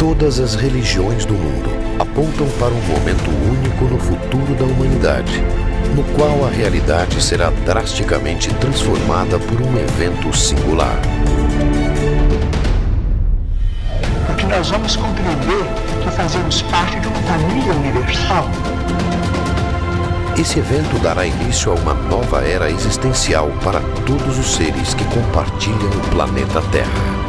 Todas as religiões do mundo apontam para um momento único no futuro da humanidade, no qual a realidade será drasticamente transformada por um evento singular. Porque nós vamos compreender que fazemos parte de uma família universal. Esse evento dará início a uma nova era existencial para todos os seres que compartilham o planeta Terra.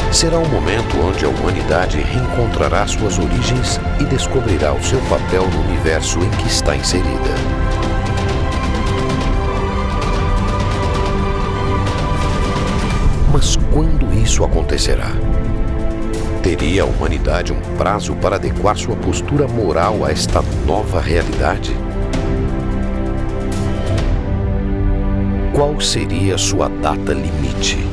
Será um momento onde a humanidade reencontrará suas origens e descobrirá o seu papel no universo em que está inserida. Mas quando isso acontecerá? Teria a humanidade um prazo para adequar sua postura moral a esta nova realidade? Qual seria sua data limite?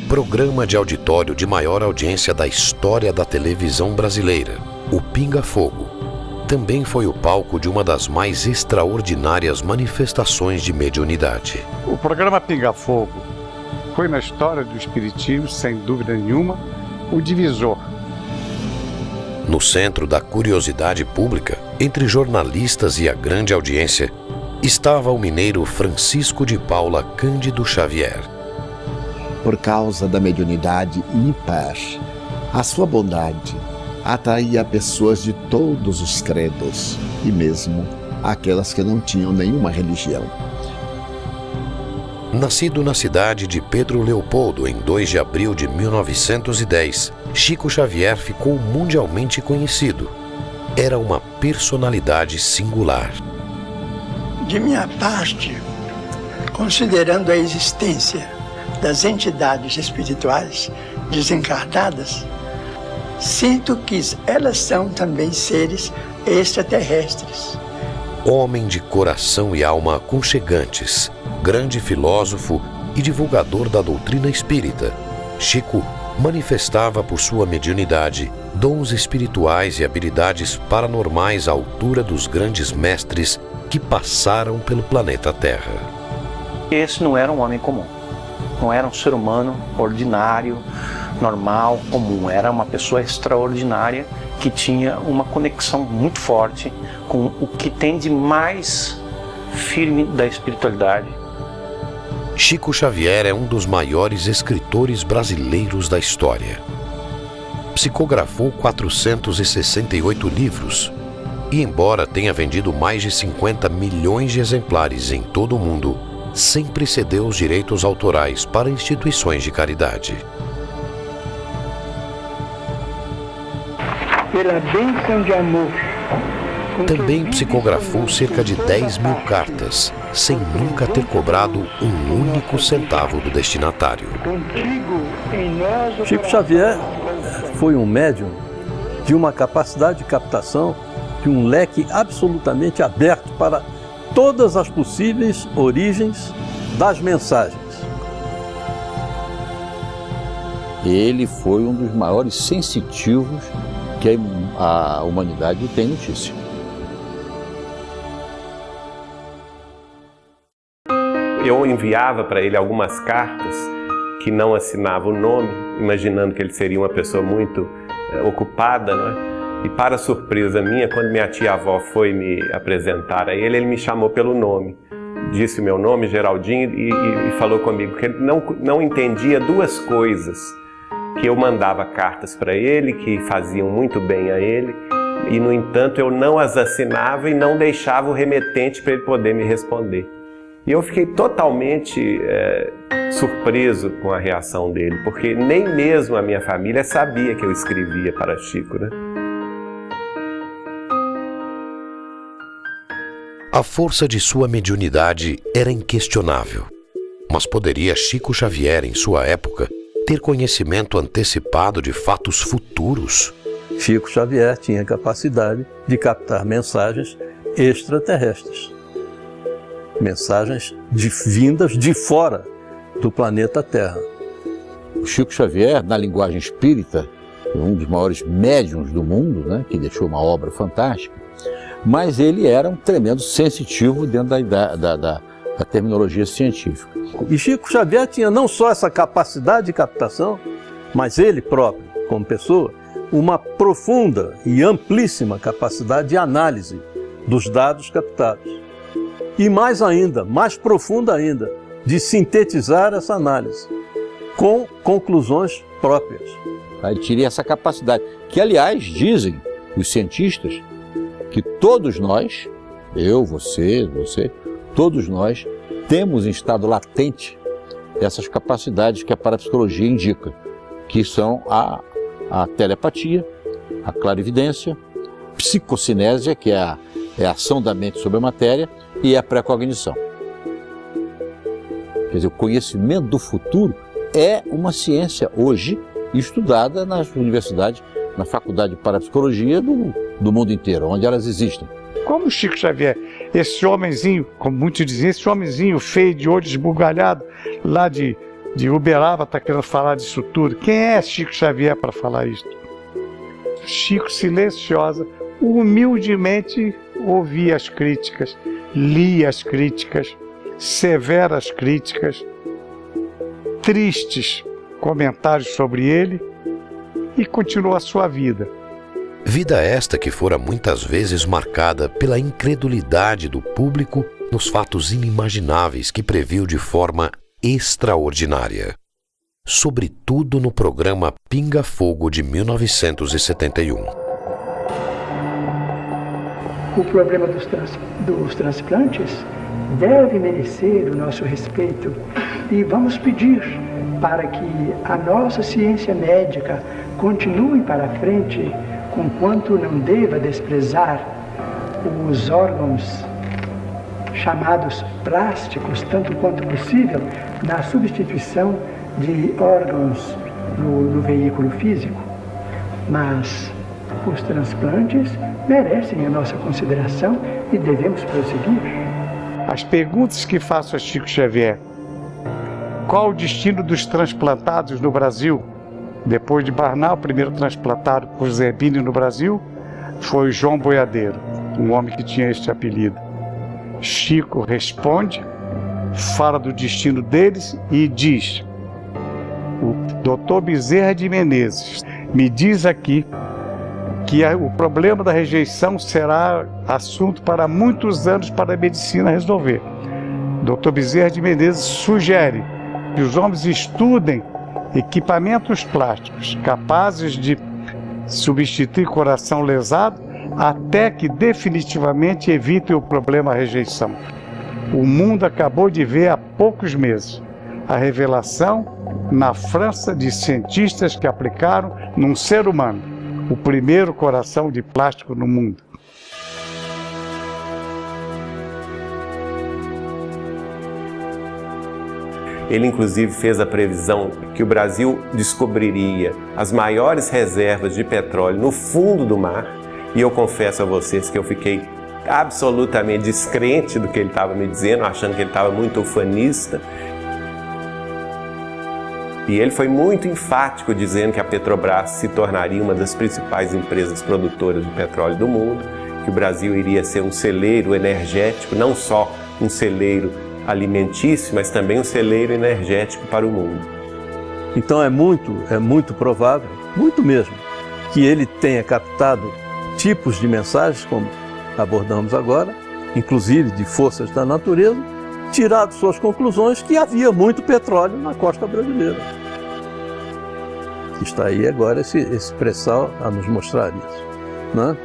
Programa de auditório de maior audiência da história da televisão brasileira, o Pinga Fogo, também foi o palco de uma das mais extraordinárias manifestações de mediunidade. O programa Pinga Fogo foi na história do espiritismo, sem dúvida nenhuma, o divisor. No centro da curiosidade pública, entre jornalistas e a grande audiência, estava o mineiro Francisco de Paula Cândido Xavier. Por causa da mediunidade ímpar, a sua bondade atraía pessoas de todos os credos e mesmo aquelas que não tinham nenhuma religião. Nascido na cidade de Pedro Leopoldo em 2 de abril de 1910, Chico Xavier ficou mundialmente conhecido. Era uma personalidade singular. De minha parte, considerando a existência das entidades espirituais desencarnadas, sinto que elas são também seres extraterrestres. Homem de coração e alma aconchegantes, grande filósofo e divulgador da doutrina espírita, Chico manifestava por sua mediunidade dons espirituais e habilidades paranormais à altura dos grandes mestres que passaram pelo planeta Terra. Esse não era um homem comum. Não era um ser humano ordinário, normal, comum. Era uma pessoa extraordinária que tinha uma conexão muito forte com o que tem de mais firme da espiritualidade. Chico Xavier é um dos maiores escritores brasileiros da história. Psicografou 468 livros e, embora tenha vendido mais de 50 milhões de exemplares em todo o mundo, sempre cedeu os direitos autorais para instituições de caridade. Pela bênção de amor. Também psicografou cerca de 10 mil cartas, sem nunca ter cobrado um único centavo do destinatário. Chico Xavier foi um médium de uma capacidade de captação, de um leque absolutamente aberto para todas as possíveis origens das mensagens. Ele foi um dos maiores sensitivos que a humanidade tem notícia. Eu enviava para ele algumas cartas que não assinava o nome, imaginando que ele seria uma pessoa muito ocupada, não é? E para surpresa minha, quando minha tia-avó foi me apresentar a ele me chamou pelo nome. Disse o meu nome, Geraldinho, e falou comigo que ele não entendia duas coisas. Que eu mandava cartas para ele, que faziam muito bem a ele, e, no entanto, eu não as assinava e não deixava o remetente para ele poder me responder. E eu fiquei totalmente surpreso com a reação dele, porque nem mesmo a minha família sabia que eu escrevia para Chico, né? A força de sua mediunidade era inquestionável. Mas poderia Chico Xavier, em sua época, ter conhecimento antecipado de fatos futuros? Chico Xavier tinha capacidade de captar mensagens extraterrestres. Mensagens vindas de fora do planeta Terra. O Chico Xavier, na linguagem espírita, um dos maiores médiuns do mundo, né, que deixou uma obra fantástica, mas ele era um tremendo sensitivo dentro da terminologia científica. E Chico Xavier tinha não só essa capacidade de captação, mas ele próprio, como pessoa, uma profunda e amplíssima capacidade de análise dos dados captados. E mais ainda, mais profunda ainda, de sintetizar essa análise com conclusões próprias. Ele tinha essa capacidade, que aliás dizem os cientistas que todos nós, eu, você, todos nós temos em estado latente essas capacidades que a parapsicologia indica, que são a telepatia, a clarividência, psicocinésia, que é a ação da mente sobre a matéria, e a precognição. Quer dizer, o conhecimento do futuro é uma ciência hoje estudada nas universidades, na faculdade de parapsicologia do mundo inteiro, onde elas existem. Como Chico Xavier, esse homenzinho, como muitos dizem, esse homenzinho feio, de olho esbugalhado, lá de Uberaba, está querendo falar disso tudo. Quem é Chico Xavier para falar isso? Chico, silenciosa, humildemente ouvia as críticas, lia as críticas, severas críticas, tristes comentários sobre ele, e continuou a sua vida. Vida esta que fora muitas vezes marcada pela incredulidade do público nos fatos inimagináveis que previu de forma extraordinária. Sobretudo no programa Pinga Fogo de 1971. O problema dos transplantes deve merecer o nosso respeito e vamos pedir para que a nossa ciência médica continue para frente, conquanto não deva desprezar os órgãos chamados plásticos, tanto quanto possível, na substituição de órgãos no veículo físico. Mas os transplantes merecem a nossa consideração e devemos prosseguir. As perguntas que faço a Chico Xavier: qual o destino dos transplantados no Brasil? Depois de Barnal, o primeiro transplantado por Zerbini no Brasil foi João Boiadeiro, um homem que tinha este apelido. Chico responde, fala do destino deles e diz: o Dr. Bezerra de Menezes me diz aqui que o problema da rejeição será assunto para muitos anos para a medicina resolver. Dr. Bezerra de Menezes sugere que os homens estudem equipamentos plásticos capazes de substituir coração lesado até que definitivamente evitem o problema rejeição. O mundo acabou de ver há poucos meses a revelação na França de cientistas que aplicaram num ser humano o primeiro coração de plástico no mundo. Ele, inclusive, fez a previsão que o Brasil descobriria as maiores reservas de petróleo no fundo do mar. E eu confesso a vocês que eu fiquei absolutamente descrente do que ele estava me dizendo, achando que ele estava muito ufanista. E ele foi muito enfático dizendo que a Petrobras se tornaria uma das principais empresas produtoras de petróleo do mundo, que o Brasil iria ser um celeiro energético, não só um celeiro alimentício, mas também um celeiro energético para o mundo. Então é muito provável, muito mesmo, que ele tenha captado tipos de mensagens, como abordamos agora, inclusive de forças da natureza, tirado suas conclusões que havia muito petróleo na costa brasileira. Está aí agora esse pré-sal a nos mostrar isso, né?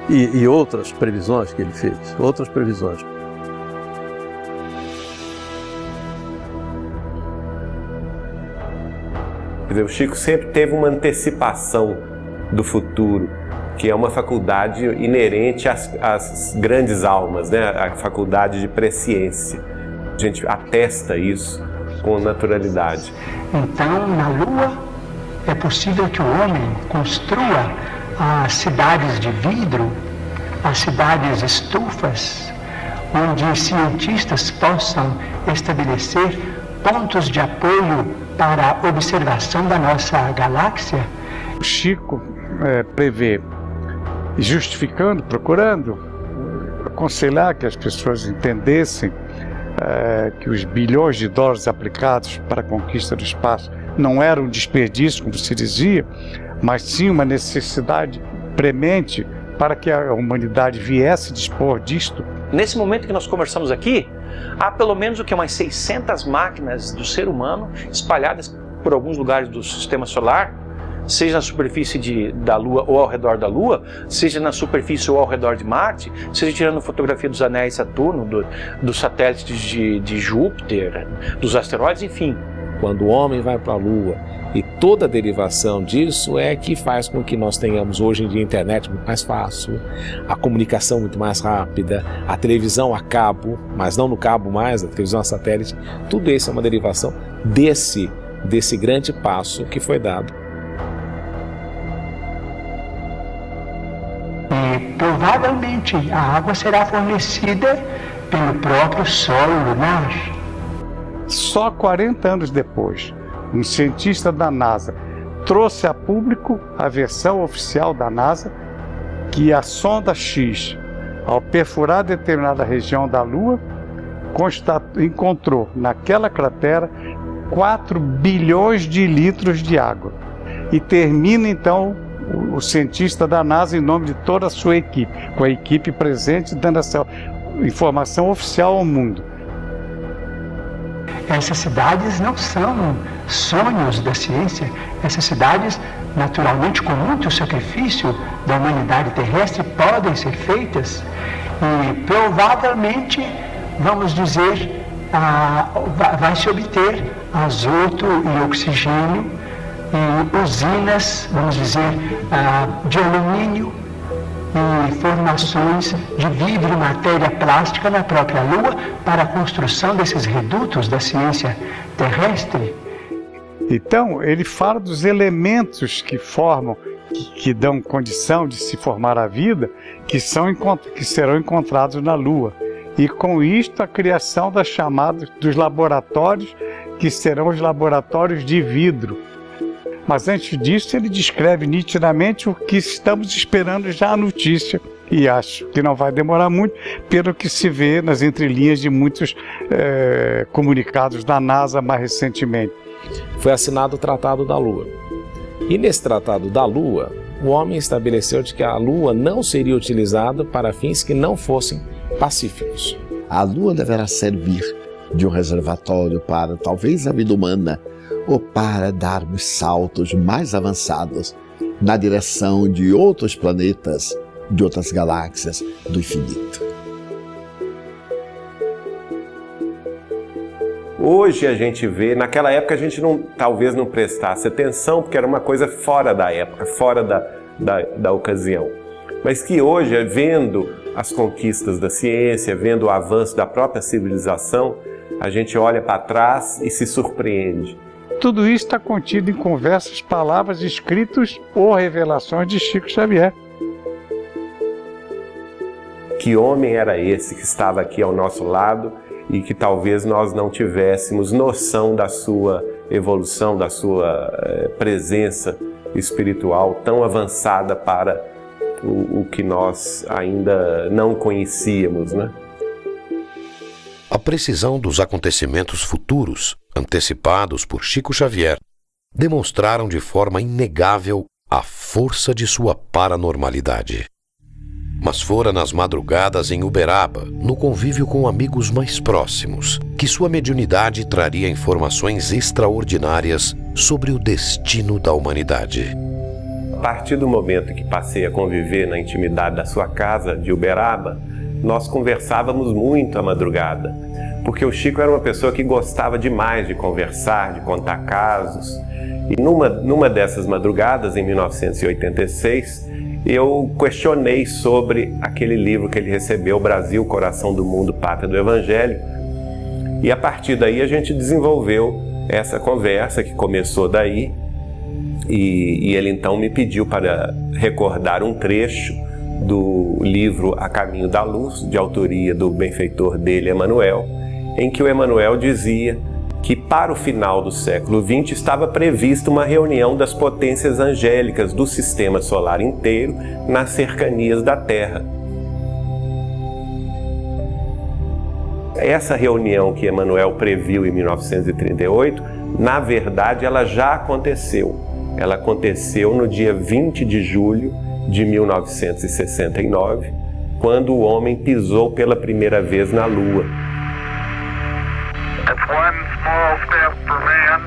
E outras previsões que ele fez, outras previsões. O Chico sempre teve uma antecipação do futuro, que é uma faculdade inerente às grandes almas, né? A faculdade de presciência. A gente atesta isso com naturalidade. Então, na Lua, é possível que o homem construa as cidades de vidro, as cidades estufas, onde cientistas possam estabelecer pontos de apoio para a observação da nossa galáxia O Chico prevê, justificando, procurando aconselhar que as pessoas entendessem que os bilhões de dólares aplicados para a conquista do espaço não eram um desperdício, como se dizia, mas sim uma necessidade premente para que a humanidade viesse dispor disto. Nesse momento que nós conversamos aqui, há pelo menos umas 600 máquinas do ser humano espalhadas por alguns lugares do sistema solar, seja na superfície da Lua ou ao redor da Lua, seja na superfície ou ao redor de Marte, seja tirando fotografia dos anéis de Saturno, dos satélites de Júpiter, dos asteroides, enfim. Quando o homem vai para a Lua, e toda a derivação disso é que faz com que nós tenhamos hoje em dia a internet muito mais fácil, a comunicação muito mais rápida, a televisão a cabo, mas não no cabo mais, a televisão a satélite. Tudo isso é uma derivação desse grande passo que foi dado. E provavelmente a água será fornecida pelo próprio solo lunar. Só 40 anos depois, um cientista da NASA trouxe a público a versão oficial da NASA que a sonda X, ao perfurar determinada região da Lua, encontrou naquela cratera 4 bilhões de litros de água. E termina então o cientista da NASA em nome de toda a sua equipe, com a equipe presente dando essa informação oficial ao mundo. Essas cidades não são sonhos da ciência. Essas cidades, naturalmente, com muito sacrifício da humanidade terrestre, podem ser feitas e provavelmente, vamos dizer, vai se obter azoto e oxigênio e usinas, vamos dizer, de alumínio e formações de vidro e matéria plástica na própria Lua para a construção desses redutos da ciência terrestre. Então, ele fala dos elementos que formam, que dão condição de se formar a vida, que serão encontrados na Lua. E com isto, a criação dos laboratórios, que serão os laboratórios de vidro. Mas antes disso, ele descreve nitidamente o que estamos esperando já a notícia. E acho que não vai demorar muito, pelo que se vê nas entrelinhas de muitos comunicados da NASA mais recentemente. Foi assinado o Tratado da Lua. E nesse Tratado da Lua, o homem estabeleceu de que a Lua não seria utilizada para fins que não fossem pacíficos. A Lua deverá servir de um reservatório para, talvez, a vida humana, ou para darmos saltos mais avançados na direção de outros planetas, de outras galáxias do infinito. Hoje a gente vê, naquela época a gente talvez não prestasse atenção, porque era uma coisa fora da época, fora da ocasião. Mas que hoje, vendo as conquistas da ciência, vendo o avanço da própria civilização, a gente olha para trás e se surpreende. Tudo isso está contido em conversas, palavras, escritos ou revelações de Chico Xavier. Que homem era esse que estava aqui ao nosso lado e que talvez nós não tivéssemos noção da sua evolução, da sua presença espiritual tão avançada para o que nós ainda não conhecíamos, né? A precisão dos acontecimentos futuros, antecipados por Chico Xavier, demonstraram de forma inegável a força de sua paranormalidade. Mas fora nas madrugadas em Uberaba, no convívio com amigos mais próximos, que sua mediunidade traria informações extraordinárias sobre o destino da humanidade. A partir do momento que passei a conviver na intimidade da sua casa de Uberaba, nós conversávamos muito à madrugada, porque o Chico era uma pessoa que gostava demais de conversar, de contar casos. E numa dessas madrugadas, em 1986, eu questionei sobre aquele livro que ele recebeu, Brasil, Coração do Mundo, Pátria do Evangelho. E a partir daí a gente desenvolveu essa conversa que começou daí. E ele então me pediu para recordar um trecho do livro A Caminho da Luz, de autoria do benfeitor dele, Emmanuel, em que o Emmanuel dizia que para o final do século XX estava prevista uma reunião das potências angélicas do sistema solar inteiro nas cercanias da Terra. Essa reunião que Emmanuel previu em 1938, na verdade, ela já aconteceu. Ela aconteceu no dia 20 de julho de 1969, quando o homem pisou pela primeira vez na Lua. It's one small step for man,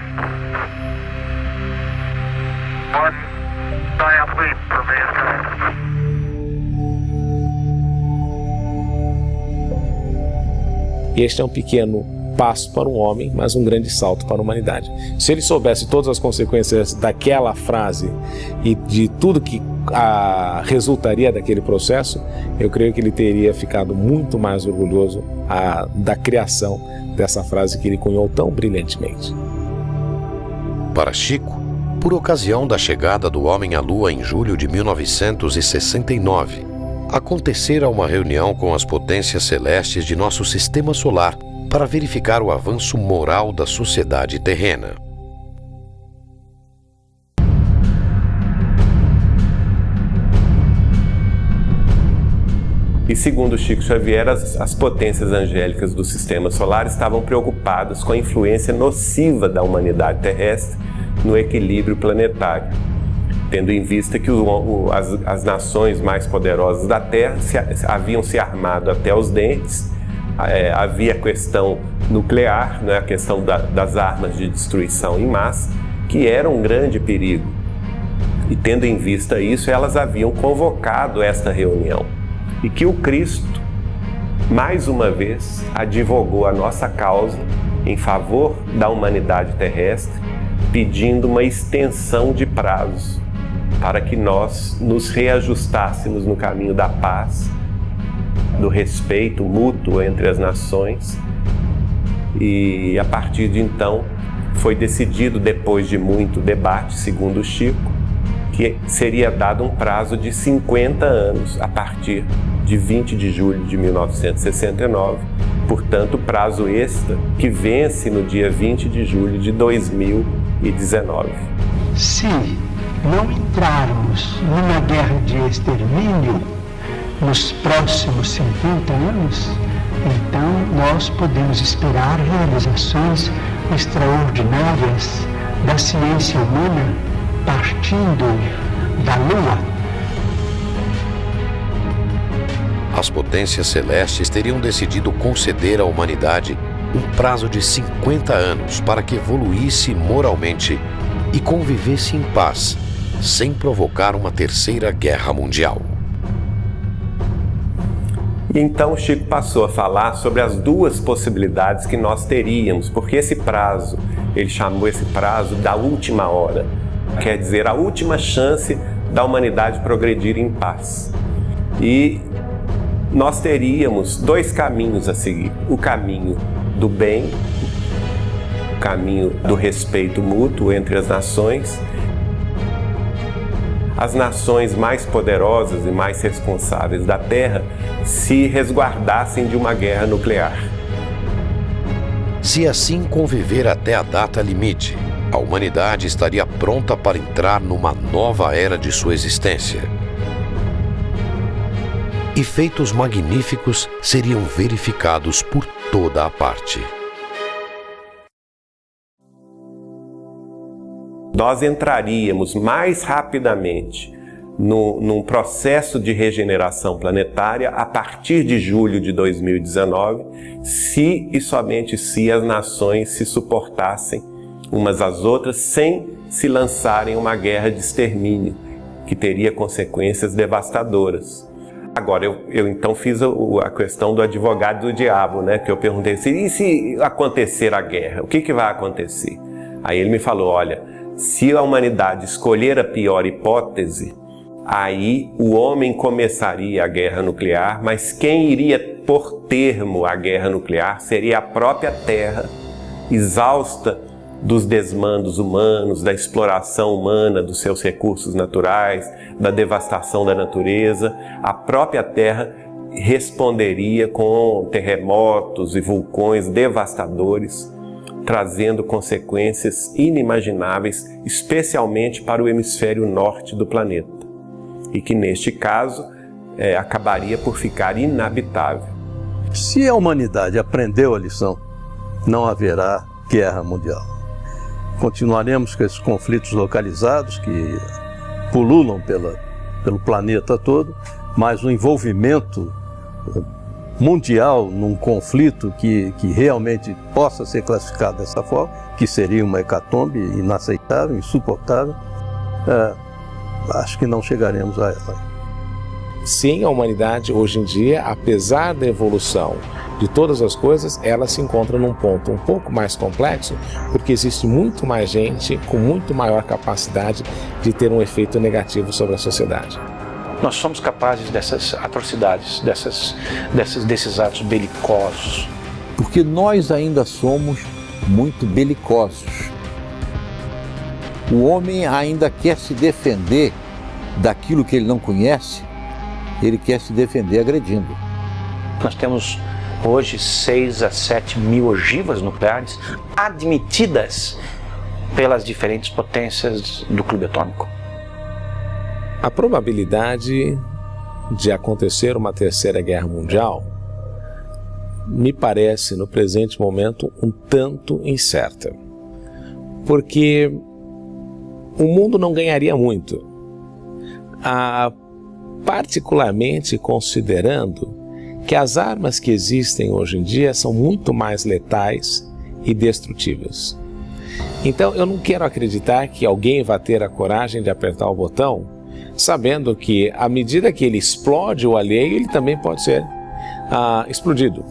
one giant leap for mankind. Este é um pequeno passo para um homem, mas um grande salto para a humanidade. Se ele soubesse todas as consequências daquela frase e de tudo que resultaria daquele processo, eu creio que ele teria ficado muito mais orgulhoso da criação dessa frase que ele cunhou tão brilhantemente. Para Chico, por ocasião da chegada do homem à Lua em julho de 1969, acontecera uma reunião com as potências celestes de nosso sistema solar para verificar o avanço moral da sociedade terrena. E segundo Chico Xavier, as potências angélicas do sistema solar estavam preocupadas com a influência nociva da humanidade terrestre no equilíbrio planetário, tendo em vista que as nações mais poderosas da Terra haviam se armado até os dentes. Havia a questão nuclear, né, a questão das armas de destruição em massa, que era um grande perigo. E tendo em vista isso, elas haviam convocado esta reunião. E que o Cristo, mais uma vez, advogou a nossa causa em favor da humanidade terrestre, pedindo uma extensão de prazos para que nós nos reajustássemos no caminho da paz, do respeito mútuo entre as nações. E a partir de então foi decidido, depois de muito debate, segundo Chico, que seria dado um prazo de 50 anos a partir de 20 de julho de 1969, portanto prazo extra que vence no dia 20 de julho de 2019. Se não entrarmos numa guerra de extermínio nos próximos 50 anos, então nós podemos esperar realizações extraordinárias da ciência humana partindo da Lua. As potências celestes teriam decidido conceder à humanidade um prazo de 50 anos para que evoluísse moralmente e convivesse em paz, sem provocar uma terceira guerra mundial. E então Chico passou a falar sobre as duas possibilidades que nós teríamos, porque esse prazo, ele chamou esse prazo da última hora, quer dizer, a última chance da humanidade progredir em paz. E nós teríamos dois caminhos a seguir: o caminho do bem, o caminho do respeito mútuo entre as nações. As nações mais poderosas e mais responsáveis da Terra se resguardassem de uma guerra nuclear. Se assim conviver até a data limite, a humanidade estaria pronta para entrar numa nova era de sua existência. E feitos magníficos seriam verificados por toda a parte. Nós entraríamos mais rapidamente num processo de regeneração planetária a partir de julho de 2019, se e somente se as nações se suportassem umas às outras sem se lançarem uma guerra de extermínio, que teria consequências devastadoras. Agora, eu então fiz a questão do advogado do diabo, né? Que eu perguntei assim, e se acontecer a guerra, o que vai acontecer? Aí ele me falou, olha, se a humanidade escolher a pior hipótese, aí o homem começaria a guerra nuclear, mas quem iria pôr termo à guerra nuclear seria a própria Terra, exausta dos desmandos humanos, da exploração humana dos seus recursos naturais, da devastação da natureza. A própria Terra responderia com terremotos e vulcões devastadores, trazendo consequências inimagináveis, especialmente para o hemisfério norte do planeta, e que neste caso acabaria por ficar inabitável. Se a humanidade aprendeu a lição, não haverá guerra mundial. Continuaremos com esses conflitos localizados que pululam pelo planeta todo, mas o envolvimento mundial num conflito que realmente possa ser classificado dessa forma, que seria uma hecatombe inaceitável, insuportável, acho que não chegaremos a ela. Sim, a humanidade hoje em dia, apesar da evolução de todas as coisas, ela se encontra num ponto um pouco mais complexo, porque existe muito mais gente com muito maior capacidade de ter um efeito negativo sobre a sociedade. Nós somos capazes dessas atrocidades, desses atos belicosos. Porque nós ainda somos muito belicosos. O homem ainda quer se defender daquilo que ele não conhece, ele quer se defender agredindo. Nós temos hoje 6 a 7 mil ogivas nucleares admitidas pelas diferentes potências do clube atômico. A probabilidade de acontecer uma terceira guerra mundial me parece, no presente momento, um tanto incerta. Porque o mundo não ganharia muito, particularmente considerando que as armas que existem hoje em dia são muito mais letais e destrutivas. Então eu não quero acreditar que alguém vai ter a coragem de apertar o botão, sabendo que à medida que ele explode o alheio, ele também pode ser explodido.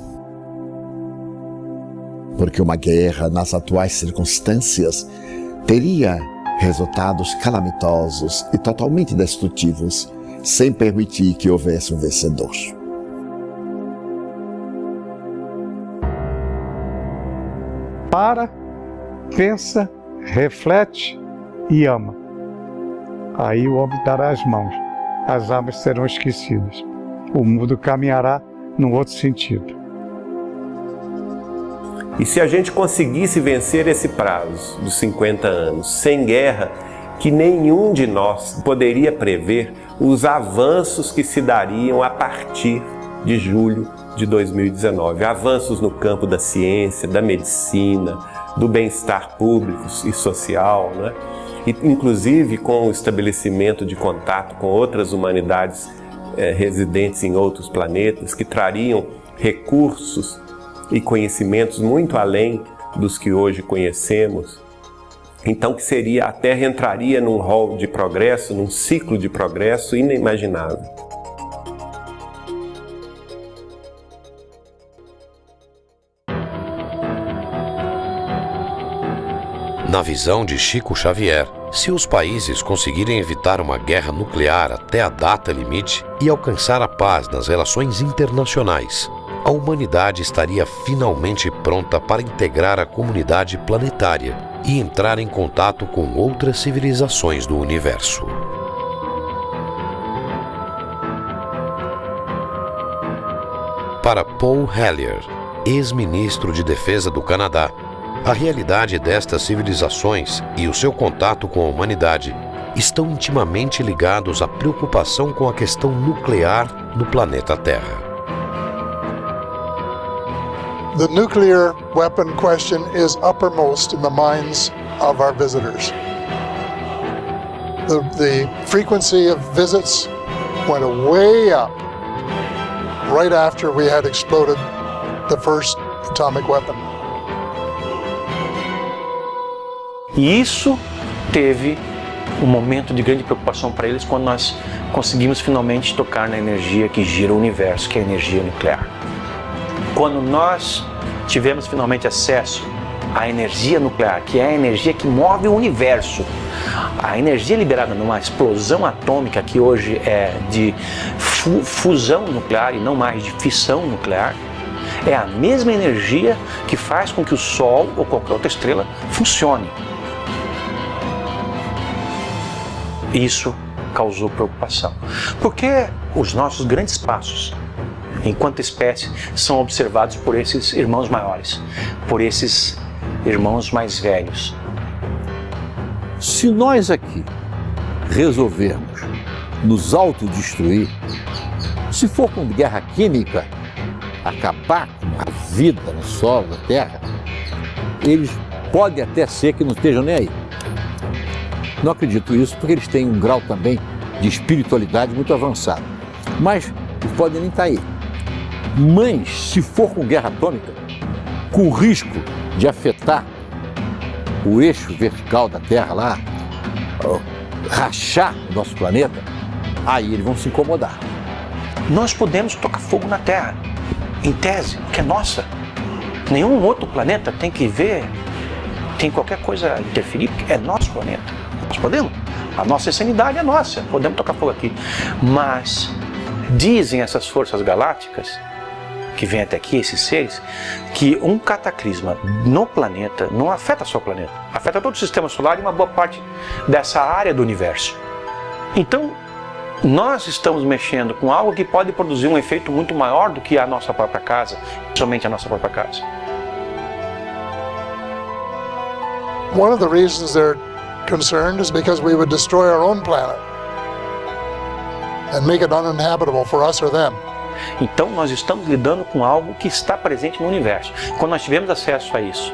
Porque uma guerra, nas atuais circunstâncias, teria resultados calamitosos e totalmente destrutivos, sem permitir que houvesse um vencedor. Para, pensa, reflete e ama. Aí o homem dará as mãos, as armas serão esquecidas. O mundo caminhará num outro sentido. E se a gente conseguisse vencer esse prazo dos 50 anos sem guerra, que nenhum de nós poderia prever os avanços que se dariam a partir de julho de 2019. Avanços no campo da ciência, da medicina, do bem-estar público e social, né? E, inclusive com o estabelecimento de contato com outras humanidades residentes em outros planetas, que trariam recursos e conhecimentos muito além dos que hoje conhecemos. Então que a Terra entraria num rol de progresso, num ciclo de progresso inimaginável. Na visão de Chico Xavier, se os países conseguirem evitar uma guerra nuclear até a data limite e alcançar a paz nas relações internacionais, a humanidade estaria finalmente pronta para integrar a comunidade planetária e entrar em contato com outras civilizações do universo. Para Paul Hellyer, ex-ministro de Defesa do Canadá, a realidade destas civilizações e o seu contato com a humanidade estão intimamente ligados à preocupação com a questão nuclear no planeta Terra. The nuclear weapon question is uppermost in the minds of our visitors. The frequency of visits went way up right after we had exploded the first atomic weapon. E isso teve um momento de grande preocupação para eles quando nós conseguimos finalmente tocar na energia que gira o universo, que é a energia nuclear. Quando nós tivemos finalmente acesso à energia nuclear, que é a energia que move o universo, a energia liberada numa explosão atômica que hoje é de fusão nuclear e não mais de fissão nuclear, é a mesma energia que faz com que o Sol ou qualquer outra estrela funcione. Isso causou preocupação, porque os nossos grandes passos, enquanto espécie, são observados por esses irmãos maiores, por esses irmãos mais velhos. Se nós aqui resolvermos nos autodestruir, se for com guerra química, acabar com a vida no solo da Terra, eles podem até ser que não estejam nem aí. Não acredito isso porque eles têm um grau também de espiritualidade muito avançado. Mas eles podem nem estar aí. Mas se for com guerra atômica, com o risco de afetar o eixo vertical da Terra lá, rachar o nosso planeta, aí eles vão se incomodar. Nós podemos tocar fogo na Terra, em tese, que é nossa. Nenhum outro planeta tem que ver, tem qualquer coisa interferir, porque é nosso planeta. Nós podemos. A nossa insanidade é nossa, podemos tocar fogo aqui. Mas dizem essas forças galácticas, que vêm até aqui, esses seres, que um cataclisma no planeta não afeta só o planeta, afeta todo o sistema solar e uma boa parte dessa área do universo. Então, nós estamos mexendo com algo que pode produzir um efeito muito maior do que a nossa própria casa, somente a nossa própria casa. One of the reasons they're concerned is because we would destroy our own planet and make it uninhabitable for us or them. Então nós estamos lidando com algo que está presente no universo. Quando nós tivemos acesso a isso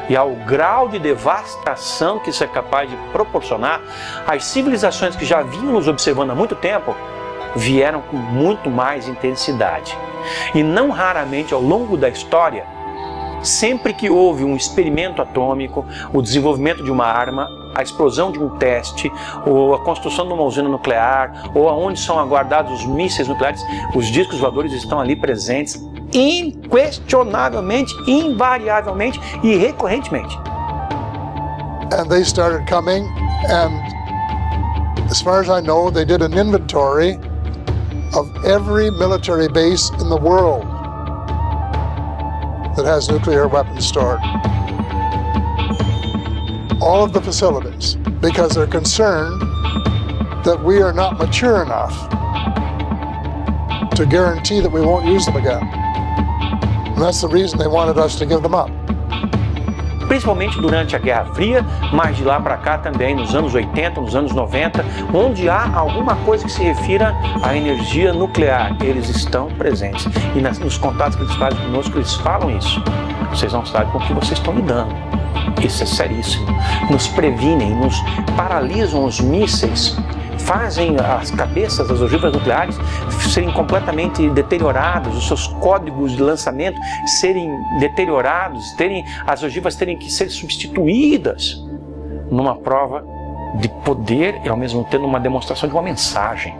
e ao grau de devastação que isso é capaz de proporcionar, as civilizações que já vinham nos observando há muito tempo vieram com muito mais intensidade. E não raramente ao longo da história, sempre que houve um experimento atômico, o desenvolvimento de uma arma, a explosão de um teste, ou a construção de uma usina nuclear, ou aonde são aguardados os mísseis nucleares, os discos voadores estão ali presentes, inquestionavelmente, invariavelmente e recorrentemente. And they started coming, and as far as I know, they did an inventory of every military base in the world that has nuclear weapons stored. All of the facilities, because they're concerned that we are not mature enough to guarantee that we won't use them again. And that's the reason they wanted us to give them up. Principalmente durante a Guerra Fria, mas de lá para cá também, nos anos 80, nos anos 90, onde há alguma coisa que se refira à energia nuclear, eles estão presentes. E nos contatos que eles fazem conosco, eles falam isso. Vocês não sabem com o que vocês estão lidando. Isso é seríssimo. Nos previnem, nos paralisam os mísseis, fazem as cabeças das ogivas nucleares serem completamente deterioradas, os seus códigos de lançamento serem deteriorados, as ogivas terem que ser substituídas numa prova de poder e ao mesmo tempo uma demonstração de uma mensagem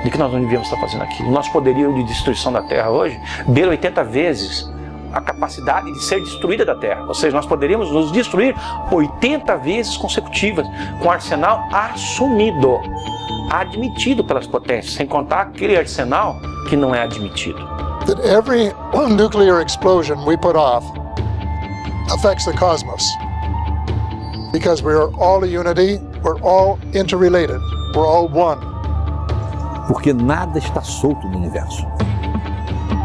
de que nós não devíamos estar fazendo aquilo. Nosso poderio de destruição da Terra hoje beira 80 vezes a capacidade de ser destruída da Terra. Ou seja, nós poderíamos nos destruir 80 vezes consecutivas com arsenal assumido, admitido pelas potências, sem contar aquele arsenal que não é admitido. That every nuclear explosion we put off affects the cosmos. Because we are all a unity, we're all interrelated, we're all one. Porque nada está solto no universo.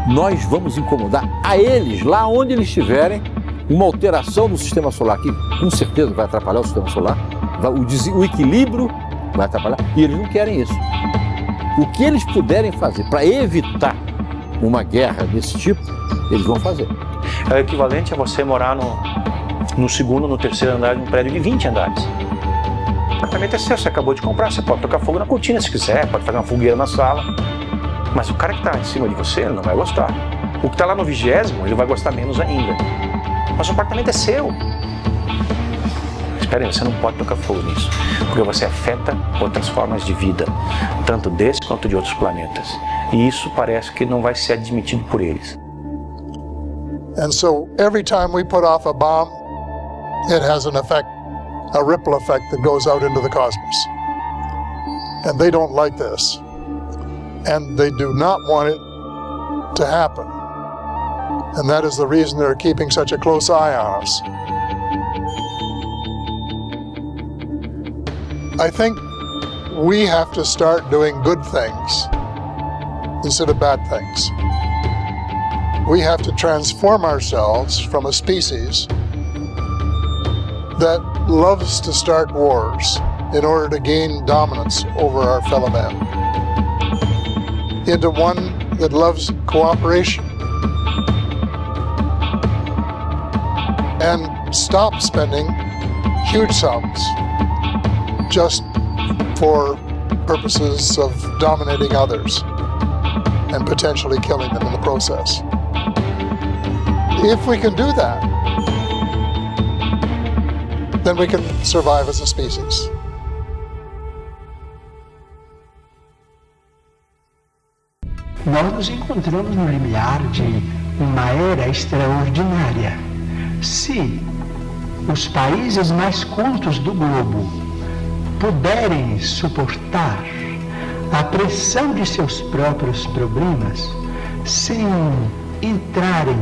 Nós vamos incomodar a eles, lá onde eles estiverem, uma alteração do sistema solar, que com certeza vai atrapalhar o sistema solar, o equilíbrio vai atrapalhar, e eles não querem isso. O que eles puderem fazer para evitar uma guerra desse tipo, eles vão fazer. É o equivalente a você morar no segundo, no terceiro andar de um prédio de 20 andares. O apartamento é seu, você acabou de comprar, você pode tocar fogo na cortina se quiser, pode fazer uma fogueira na sala. Mas o cara que está em cima de você, ele não vai gostar. O que está lá no 20º, ele vai gostar menos ainda. Mas o apartamento é seu. Espera aí, você não pode tocar fogo nisso, porque você afeta outras formas de vida, tanto desse quanto de outros planetas. E isso parece que não vai ser admitido por eles. And so every time we put off a bomb, it has an effect, a ripple effect that goes out into the cosmos. And they don't like this. And they do not want it to happen. And that is the reason they're keeping such a close eye on us. I think we have to start doing good things instead of bad things. We have to transform ourselves from a species that loves to start wars in order to gain dominance over our fellow man, into one that loves cooperation and stop spending huge sums just for purposes of dominating others and potentially killing them in the process. If we can do that, then we can survive as a species. Nós nos encontramos no limiar de uma era extraordinária. Se os países mais cultos do globo puderem suportar a pressão de seus próprios problemas sem entrarem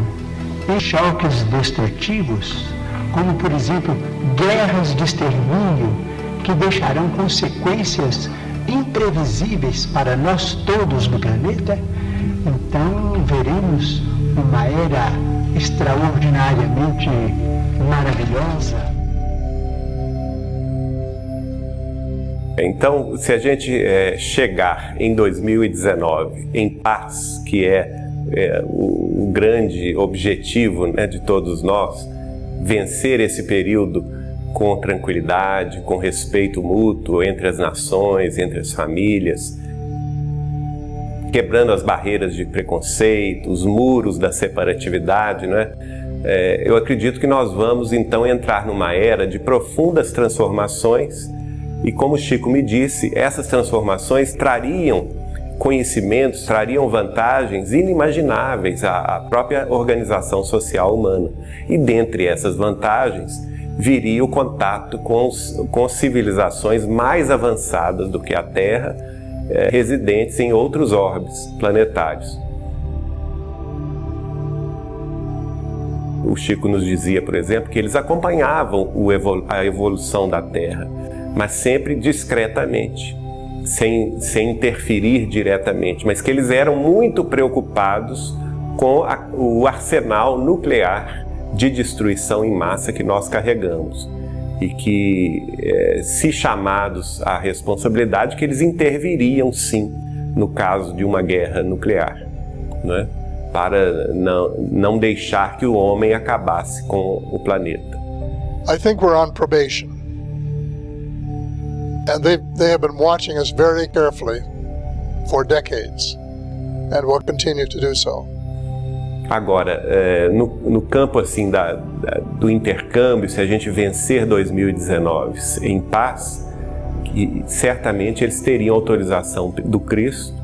em choques destrutivos, como por exemplo guerras de extermínio que deixarão consequências imprevisíveis para nós todos no planeta, então veremos uma era extraordinariamente maravilhosa. Então, se a gente chegar em 2019 em paz, que é o grande objetivo, né, de todos nós, vencer esse período com tranquilidade, com respeito mútuo entre as nações, entre as famílias, quebrando as barreiras de preconceito, os muros da separatividade, né? Eu acredito que nós vamos então entrar numa era de profundas transformações e, como o Chico me disse, essas transformações trariam conhecimentos, trariam vantagens inimagináveis à própria organização social humana. E dentre essas vantagens viria o contato com civilizações mais avançadas do que a Terra, residentes em outros orbes planetários. O Chico nos dizia, por exemplo, que eles acompanhavam a evolução da Terra, mas sempre discretamente, sem interferir diretamente, mas que eles eram muito preocupados com o arsenal nuclear de destruição em massa que nós carregamos e que, se chamados à responsabilidade, que eles interviriam sim no caso de uma guerra nuclear, né? Para não deixar que o homem acabasse com o planeta. I think we're on probation. And they have been watching us very carefully for decades and will continue to do so. Agora, no campo assim do intercâmbio, se a gente vencer 2019 em paz, certamente eles teriam autorização do Cristo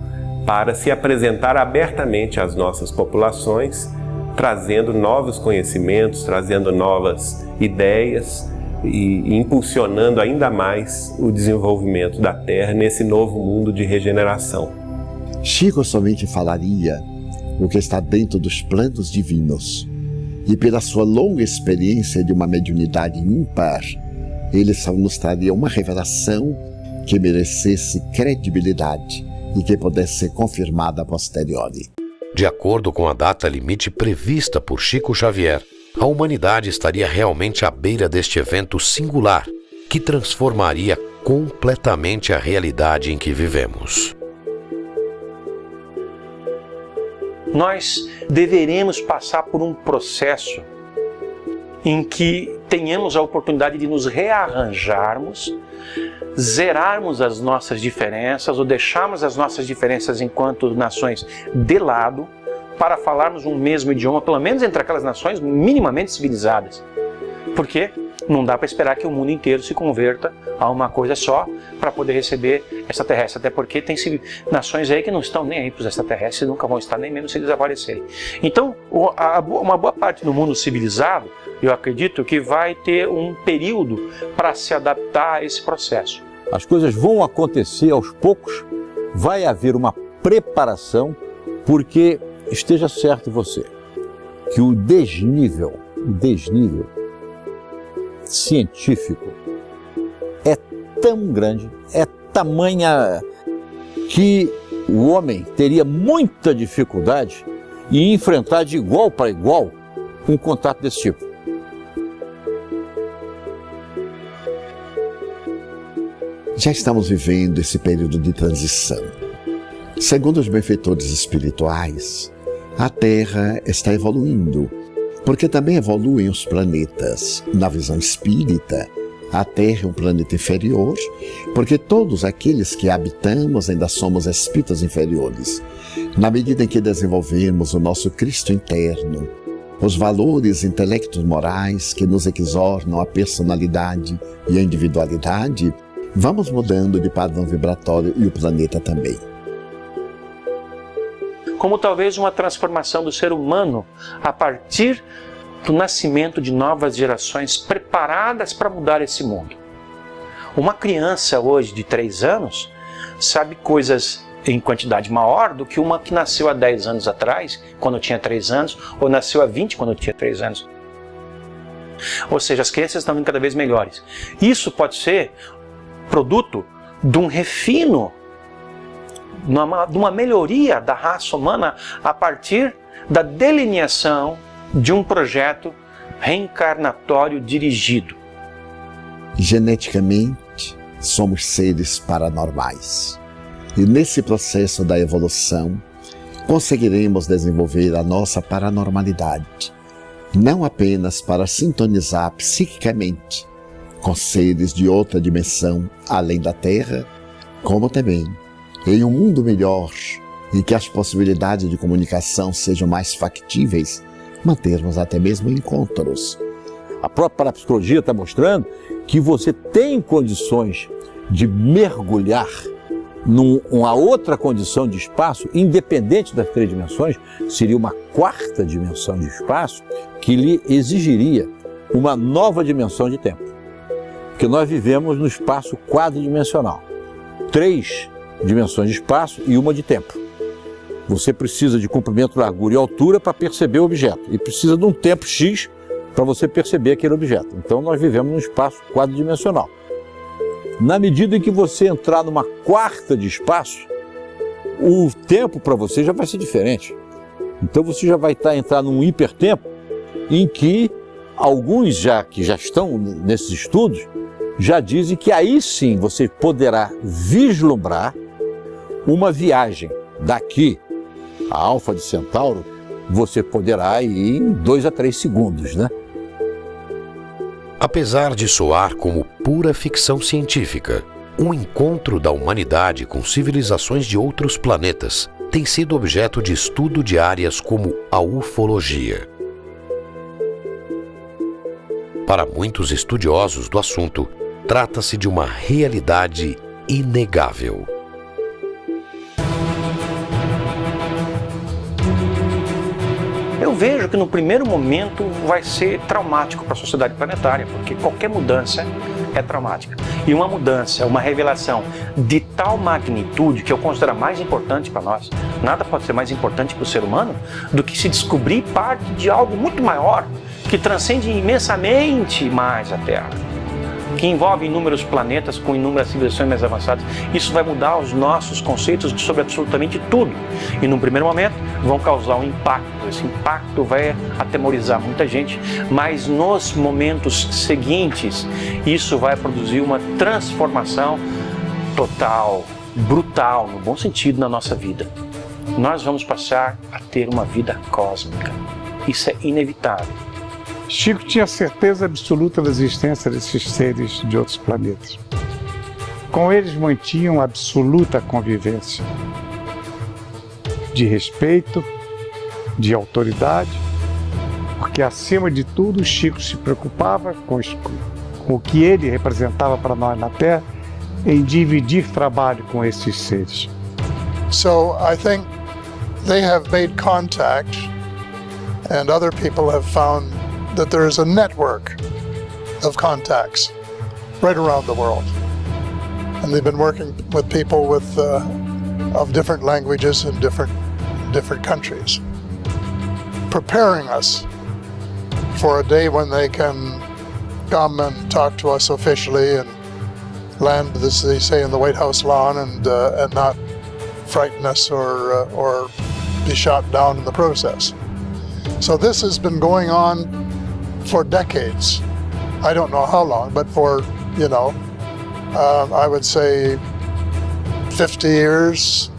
para se apresentar abertamente às nossas populações, trazendo novos conhecimentos, trazendo novas ideias e impulsionando ainda mais o desenvolvimento da Terra nesse novo mundo de regeneração. Chico somente falaria o que está dentro dos planos divinos, e pela sua longa experiência de uma mediunidade ímpar, ele só nos traria uma revelação que merecesse credibilidade e que pudesse ser confirmada a posteriori. De acordo com a data limite prevista por Chico Xavier, a humanidade estaria realmente à beira deste evento singular que transformaria completamente a realidade em que vivemos. Nós deveremos passar por um processo em que tenhamos a oportunidade de nos rearranjarmos, zerarmos as nossas diferenças ou deixarmos as nossas diferenças enquanto nações de lado para falarmos um mesmo idioma, pelo menos entre aquelas nações minimamente civilizadas. Porque não dá para esperar que o mundo inteiro se converta a uma coisa só para poder receber extraterrestres, até porque tem nações aí que não estão nem aí para os extraterrestres e nunca vão estar, nem mesmo se desaparecerem. Então, uma boa parte do mundo civilizado, eu acredito que vai ter um período para se adaptar a esse processo. As coisas vão acontecer aos poucos, vai haver uma preparação, porque esteja certo você, que o desnível científico é tão grande, é tamanha que o homem teria muita dificuldade em enfrentar de igual para igual um contato desse tipo. Já estamos vivendo esse período de transição. Segundo os benfeitores espirituais, a Terra está evoluindo, porque também evoluem os planetas. Na visão espírita, a Terra é um planeta inferior, porque todos aqueles que habitamos ainda somos espíritos inferiores. Na medida em que desenvolvemos o nosso Cristo interno, os valores intelectos morais que nos exornam a personalidade e a individualidade, vamos mudando de padrão vibratório e o planeta também. Como talvez uma transformação do ser humano a partir do nascimento de novas gerações preparadas para mudar esse mundo. Uma criança hoje de 3 anos sabe coisas em quantidade maior do que uma que nasceu há 10 anos atrás, quando tinha 3 anos, ou nasceu há 20 quando tinha 3 anos. Ou seja, as crianças estão vindo cada vez melhores. Isso pode ser produto de um refino, de uma melhoria da raça humana a partir da delineação de um projeto reencarnatório dirigido. Geneticamente, somos seres paranormais. E nesse processo da evolução, conseguiremos desenvolver a nossa paranormalidade, não apenas para sintonizar psiquicamente com seres de outra dimensão além da Terra, como também em um mundo melhor, em que as possibilidades de comunicação sejam mais factíveis, mantermos até mesmo encontros. A própria parapsicologia está mostrando que você tem condições de mergulhar numa outra condição de espaço, independente das 3 dimensões, seria uma 4ª dimensão de espaço que lhe exigiria uma nova dimensão de tempo. Porque nós vivemos no espaço quadridimensional. 3 dimensões de espaço e 1 de tempo. Você precisa de comprimento, largura e altura para perceber o objeto. E precisa de um tempo X para você perceber aquele objeto. Então nós vivemos num espaço quadridimensional. Na medida em que você entrar numa 4ª de espaço, o tempo para você já vai ser diferente. Então você já vai entrar num hipertempo em que alguns que já estão nesses estudos já dizem que aí sim você poderá vislumbrar uma viagem daqui a Alfa de Centauro, você poderá ir em 2 a 3 segundos, né? Apesar de soar como pura ficção científica, um encontro da humanidade com civilizações de outros planetas tem sido objeto de estudo de áreas como a ufologia. Para muitos estudiosos do assunto, trata-se de uma realidade inegável. Eu vejo que no primeiro momento vai ser traumático para a sociedade planetária, porque qualquer mudança é traumática. E uma mudança, uma revelação de tal magnitude que eu considero mais importante para nós, nada pode ser mais importante para o ser humano do que se descobrir parte de algo muito maior, que transcende imensamente mais a Terra, que envolve inúmeros planetas com inúmeras civilizações mais avançadas. Isso vai mudar os nossos conceitos sobre absolutamente tudo. E num primeiro momento vão causar um impacto. Esse impacto vai atemorizar muita gente, mas nos momentos seguintes isso vai produzir uma transformação total, brutal, no bom sentido, na nossa vida. Nós vamos passar a ter uma vida cósmica. Isso é inevitável. Chico tinha certeza absoluta da existência desses seres de outros planetas. Com eles mantinham absoluta convivência, de respeito, de autoridade, porque acima de tudo Chico se preocupava com o que ele representava para nós na Terra, em dividir trabalho com esses seres. So I think they have made contact, and other people have found that there is a network of contacts right around the world. And they've been working with people of different languages in different countries, preparing us for a day when they can come and talk to us officially and land, as they say, in the White House lawn and not frighten us or be shot down in the process. So this has been going on for decades. I don't know how long, but for, I would say 50 years,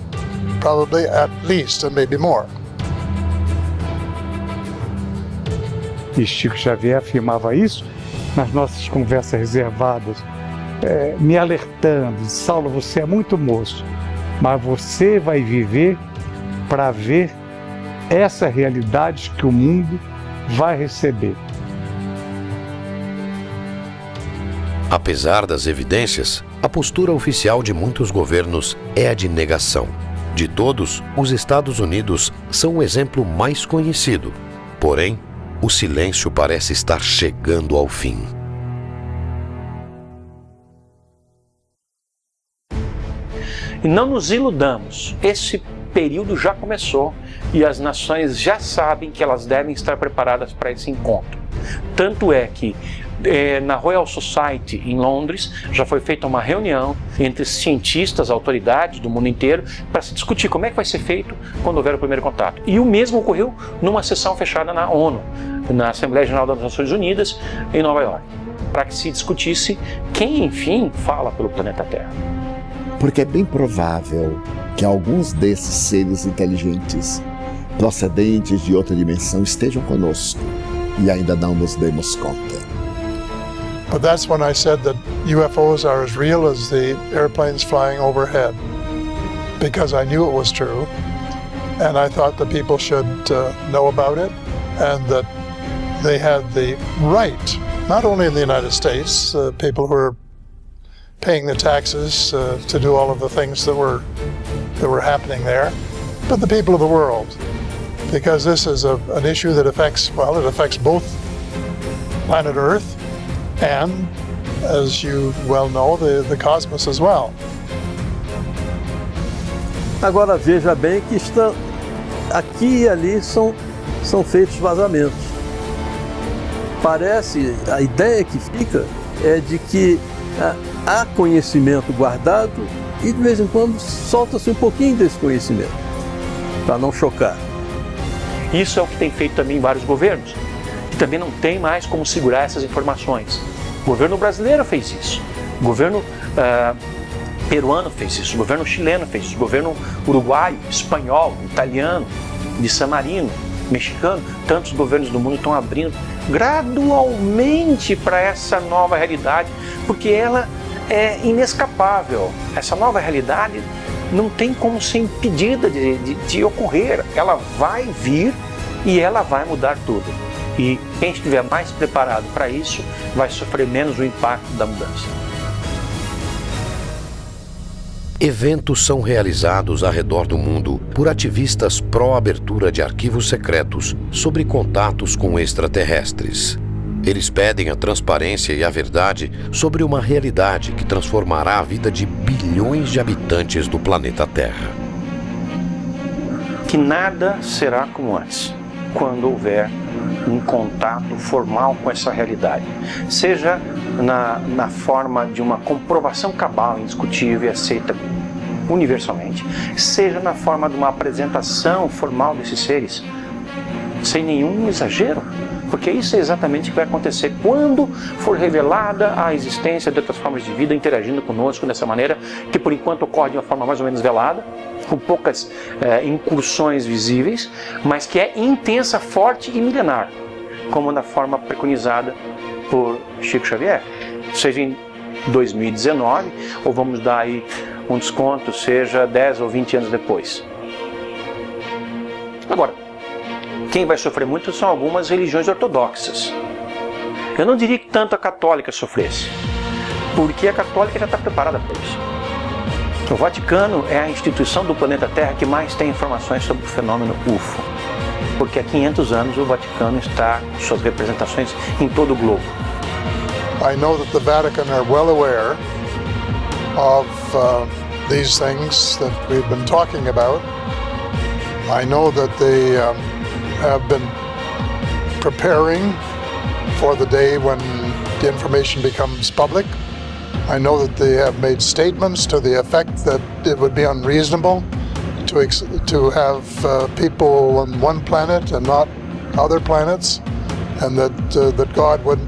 probably at least, and maybe more. E Chico Xavier afirmava isso nas nossas conversas reservadas, me alertando: Saulo, você é muito moço, mas você vai viver para ver essa realidade que o mundo vai receber. Apesar das evidências, a postura oficial de muitos governos é a de negação. De todos, os Estados Unidos são o exemplo mais conhecido. Porém, o silêncio parece estar chegando ao fim. E não nos iludamos, esse período já começou e as nações já sabem que elas devem estar preparadas para esse encontro. Tanto é que na Royal Society em Londres já foi feita uma reunião entre cientistas, autoridades do mundo inteiro para se discutir como é que vai ser feito quando houver o primeiro contato. E o mesmo ocorreu numa sessão fechada na ONU, na Assembleia Geral das Nações Unidas em Nova York, para que se discutisse quem, enfim, fala pelo planeta Terra. Porque é bem provável que alguns desses seres inteligentes, procedentes de outra dimensão, estejam conosco e ainda não nos demos conta. But that's when I said that UFOs are as real as the airplanes flying overhead, because I knew it was true, and I thought the people should know about it, and that they had the right, not only in the United States, people who are paying the taxes to do all of the things that were happening there, but the people of the world, because this is an issue that affects both planet Earth and, as you well know, the cosmos as well. Agora veja bem que aqui e ali são feitos vazamentos. Parece, a ideia que fica é de que há conhecimento guardado e de vez em quando solta-se um pouquinho desse conhecimento, para não chocar. Isso é o que tem feito também vários governos, que também não tem mais como segurar essas informações. O governo brasileiro fez isso, o governo peruano fez isso, o governo chileno fez isso, o governo uruguaio, espanhol, italiano, de San Marino, mexicano, tantos governos do mundo estão abrindo gradualmente para essa nova realidade, porque ela é inescapável. Essa nova realidade não tem como ser impedida de ocorrer. Ela vai vir e ela vai mudar tudo. E quem estiver mais preparado para isso vai sofrer menos o impacto da mudança. Eventos são realizados ao redor do mundo por ativistas pró-abertura de arquivos secretos sobre contatos com extraterrestres. Eles pedem a transparência e a verdade sobre uma realidade que transformará a vida de bilhões de habitantes do planeta Terra. Que nada será como antes, quando houver um contato formal com essa realidade. Seja na forma de uma comprovação cabal, indiscutível e aceita universalmente, seja na forma de uma apresentação formal desses seres, sem nenhum exagero. Porque isso é exatamente o que vai acontecer quando for revelada a existência de outras formas de vida interagindo conosco dessa maneira, que por enquanto ocorre de uma forma mais ou menos velada, com poucas incursões visíveis, mas que é intensa, forte e milenar, como na forma preconizada por Chico Xavier. Seja em 2019, ou vamos dar aí um desconto, seja 10 ou 20 anos depois. Agora, quem vai sofrer muito são algumas religiões ortodoxas. Eu não diria que tanto a católica sofresse, porque a católica já está preparada para isso. O Vaticano é a instituição do planeta Terra que mais tem informações sobre o fenômeno UFO, porque há 500 anos o Vaticano está com suas representações em todo o globo. I know that the Vatican are well aware of these things that we've been talking about. I know that they have been preparing for the day when the information becomes public. I know that they have made statements to the effect that it would be unreasonable to have people on one planet and not other planets, and that God would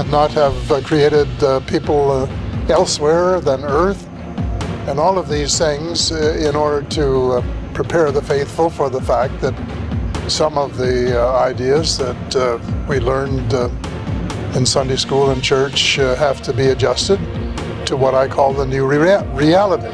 not have created people elsewhere than Earth, and all of these things in order to prepare the faithful for the fact that some of the ideas that we learned in Sunday school and church have to be adjusted to what I call the new reality.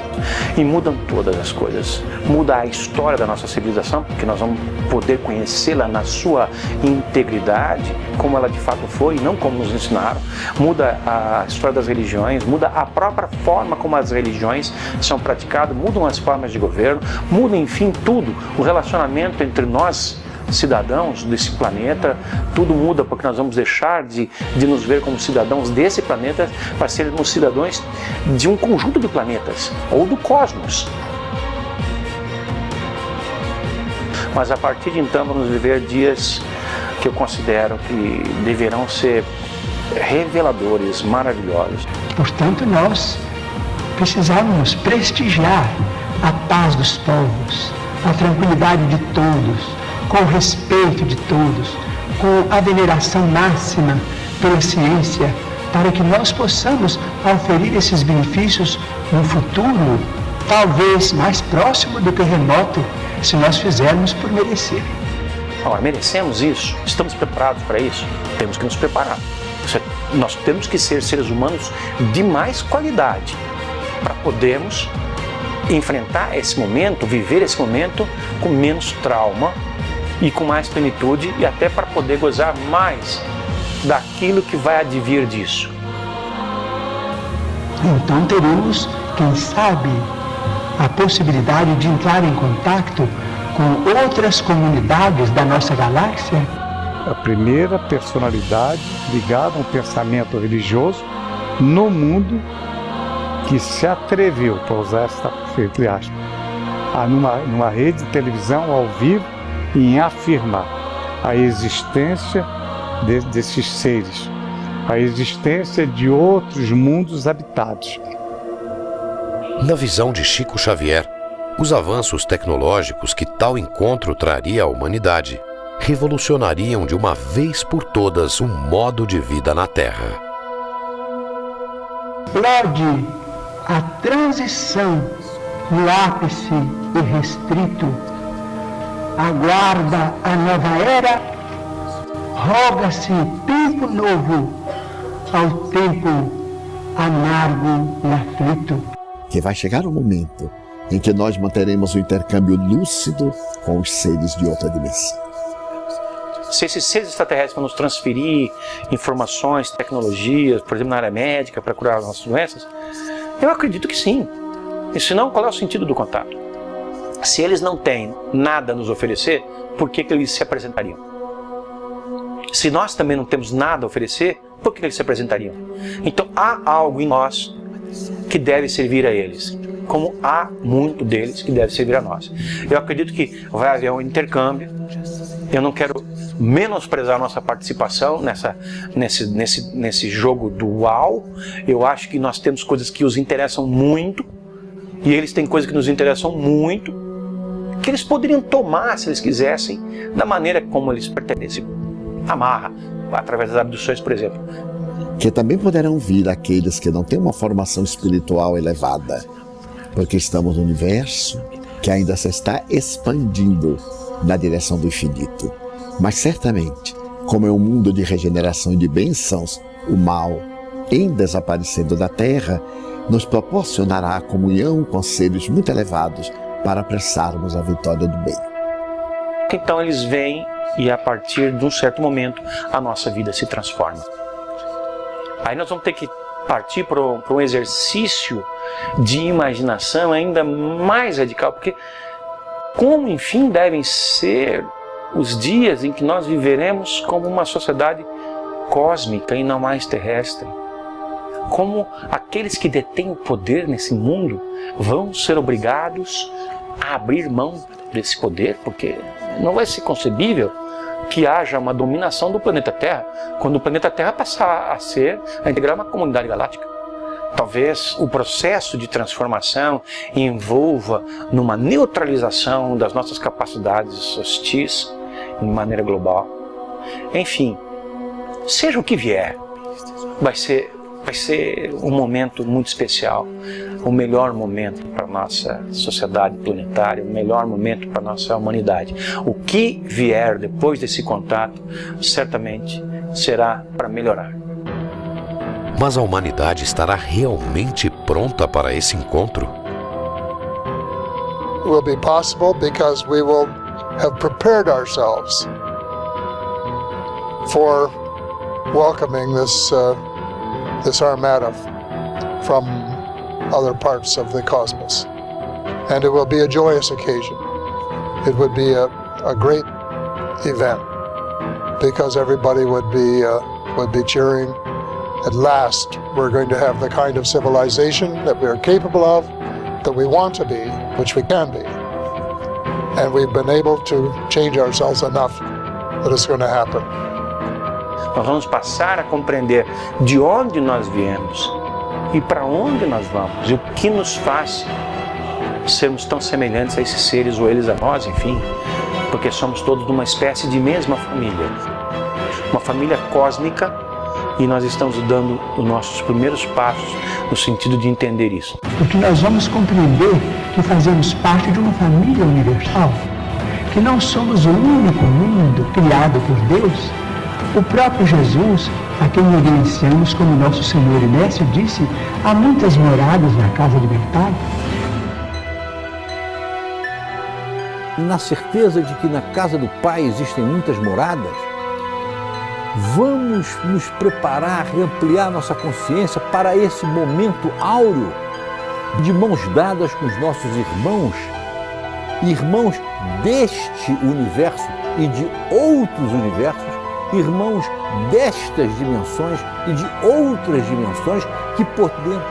E mudam todas as coisas. Muda a história da nossa civilização, porque nós vamos poder conhecê-la na sua integridade, como ela de fato foi, e não como nos ensinaram. Muda a história das religiões, muda a própria forma como as religiões são praticadas, mudam as formas de governo, muda, enfim, tudo. O relacionamento entre nós, cidadãos desse planeta, tudo muda, porque nós vamos deixar de nos ver como cidadãos desse planeta para sermos cidadãos de um conjunto de planetas, ou do cosmos. Mas a partir de então vamos viver dias que eu considero que deverão ser reveladores, maravilhosos. Portanto, nós precisamos prestigiar a paz dos povos, a tranquilidade de todos, com o respeito de todos, com a veneração máxima pela ciência, para que nós possamos oferir esses benefícios no futuro, talvez mais próximo do que remoto, se nós fizermos por merecer. Ora, merecemos isso? Estamos preparados para isso? Temos que nos preparar. Nós temos que ser seres humanos de mais qualidade para podermos enfrentar esse momento, viver esse momento com menos trauma e com mais plenitude, e até para poder gozar mais daquilo que vai advir disso. Então teremos, quem sabe, a possibilidade de entrar em contato com outras comunidades da nossa galáxia. A primeira personalidade ligada a um pensamento religioso no mundo que se atreveu, para usar essa entre aspas, numa rede de televisão ao vivo, em afirmar a existência desses seres, a existência de outros mundos habitados. Na visão de Chico Xavier, os avanços tecnológicos que tal encontro traria à humanidade revolucionariam de uma vez por todas um modo de vida na Terra. Explode a transição no ápice irrestrito, aguarda a nova era, roga-se tempo novo ao tempo amargo e aflito. Que vai chegar o momento em que nós manteremos o intercâmbio lúcido com os seres de outra dimensão. Se esses seres extraterrestres vão nos transferir informações, tecnologias, por exemplo, na área médica, para curar as nossas doenças, eu acredito que sim. E se não, qual é o sentido do contato? Se eles não têm nada a nos oferecer, por que eles se apresentariam? Se nós também não temos nada a oferecer, por que eles se apresentariam? Então há algo em nós que deve servir a eles, como há muito deles que deve servir a nós. Eu acredito que vai haver um intercâmbio. Eu não quero menosprezar a nossa participação nesse jogo dual. Eu acho que nós temos coisas que os interessam muito, e eles têm coisas que nos interessam muito, que eles poderiam tomar, se eles quisessem, da maneira como eles pertencem. Amarra, através das abduções, por exemplo. Que também poderão vir aqueles que não têm uma formação espiritual elevada, porque estamos no universo que ainda se está expandindo na direção do infinito. Mas certamente, como é um mundo de regeneração e de bênçãos, o mal, em desaparecendo da Terra, nos proporcionará a comunhão com seres muito elevados para apressarmos a vitória do bem. Então eles vêm e a partir de um certo momento a nossa vida se transforma. Aí nós vamos ter que partir para um exercício de imaginação ainda mais radical, porque como, enfim, devem ser os dias em que nós viveremos como uma sociedade cósmica e não mais terrestre. Como aqueles que detêm o poder nesse mundo vão ser obrigados a abrir mão desse poder, porque não vai ser concebível que haja uma dominação do planeta Terra, quando o planeta Terra passar a integrar uma comunidade galáctica. Talvez o processo de transformação envolva numa neutralização das nossas capacidades hostis de maneira global. Enfim, seja o que vier, vai ser vai ser um momento muito especial, o melhor momento para a nossa sociedade planetária, o melhor momento para a nossa humanidade. O que vier depois desse contato, certamente será para melhorar. Mas a humanidade estará realmente pronta para esse encontro? It will be possible because we will have prepared ourselves for welcoming this armada from other parts of the cosmos. And it will be a joyous occasion. It would be a great event because everybody would be cheering. At last, we're going to have the kind of civilization that we are capable of, that we want to be, which we can be. And we've been able to change ourselves enough that it's going to happen. Nós vamos passar a compreender de onde nós viemos e para onde nós vamos e o que nos faz sermos tão semelhantes a esses seres ou eles a nós, enfim, porque somos todos de uma espécie de mesma família, uma família cósmica, e nós estamos dando os nossos primeiros passos no sentido de entender isso. Porque nós vamos compreender que fazemos parte de uma família universal, que não somos o único mundo criado por Deus. O próprio Jesus, a quem reverenciamos como nosso Senhor e Mestre, disse: há muitas moradas na casa de meu Pai. Na certeza de que na casa do Pai existem muitas moradas, vamos nos preparar e ampliar nossa consciência para esse momento áureo de mãos dadas com os nossos irmãos deste universo e de outros universos, irmãos destas dimensões e de outras dimensões, que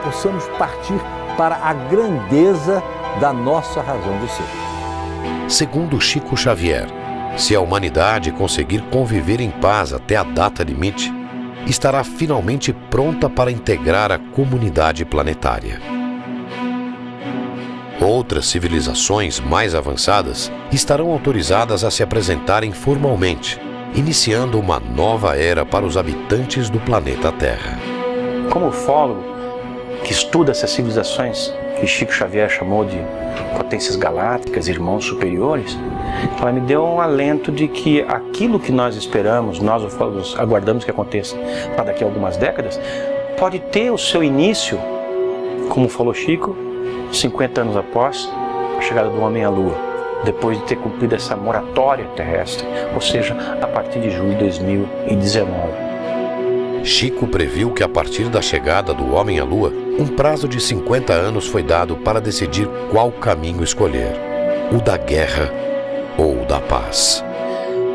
possamos partir para a grandeza da nossa razão de ser. Segundo Chico Xavier, se a humanidade conseguir conviver em paz até a data limite, estará finalmente pronta para integrar a comunidade planetária. Outras civilizações mais avançadas estarão autorizadas a se apresentarem formalmente, iniciando uma nova era para os habitantes do planeta Terra. Como ufólogo que estuda essas civilizações que Chico Xavier chamou de potências galácticas, irmãos superiores, ela me deu um alento de que aquilo que nós esperamos, nós ufólogos aguardamos que aconteça para daqui a algumas décadas, pode ter o seu início, como falou Chico, 50 anos após a chegada do homem à Lua, depois de ter cumprido essa moratória terrestre, ou seja, a partir de julho de 2019. Chico previu que a partir da chegada do homem à Lua, um prazo de 50 anos foi dado para decidir qual caminho escolher, o da guerra ou o da paz.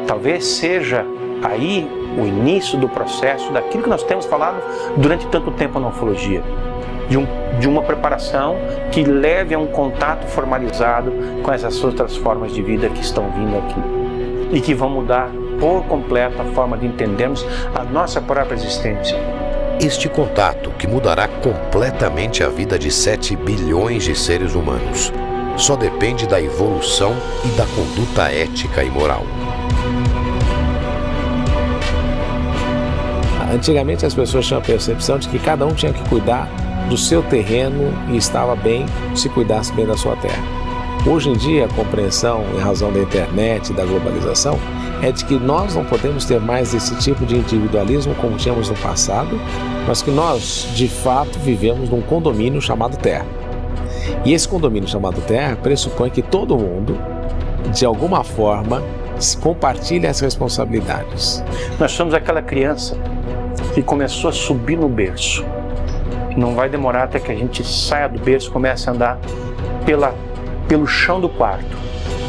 Talvez seja aí o início do processo daquilo que nós temos falado durante tanto tempo na ufologia, de uma preparação que leve a um contato formalizado com essas outras formas de vida que estão vindo aqui e que vão mudar por completo a forma de entendermos a nossa própria existência. Este contato, que mudará completamente a vida de 7 bilhões de seres humanos, só depende da evolução e da conduta ética e moral. Antigamente as pessoas tinham a percepção de que cada um tinha que cuidar do seu terreno e estava bem se cuidasse bem da sua terra. Hoje em dia, a compreensão, em razão da internet e da globalização, é de que nós não podemos ter mais esse tipo de individualismo como tínhamos no passado, mas que nós, de fato, vivemos num condomínio chamado Terra. E esse condomínio chamado Terra pressupõe que todo mundo, de alguma forma, compartilha as responsabilidades. Nós somos aquela criança que começou a subir no berço. Não vai demorar até que a gente saia do berço e comece a andar pelo chão do quarto,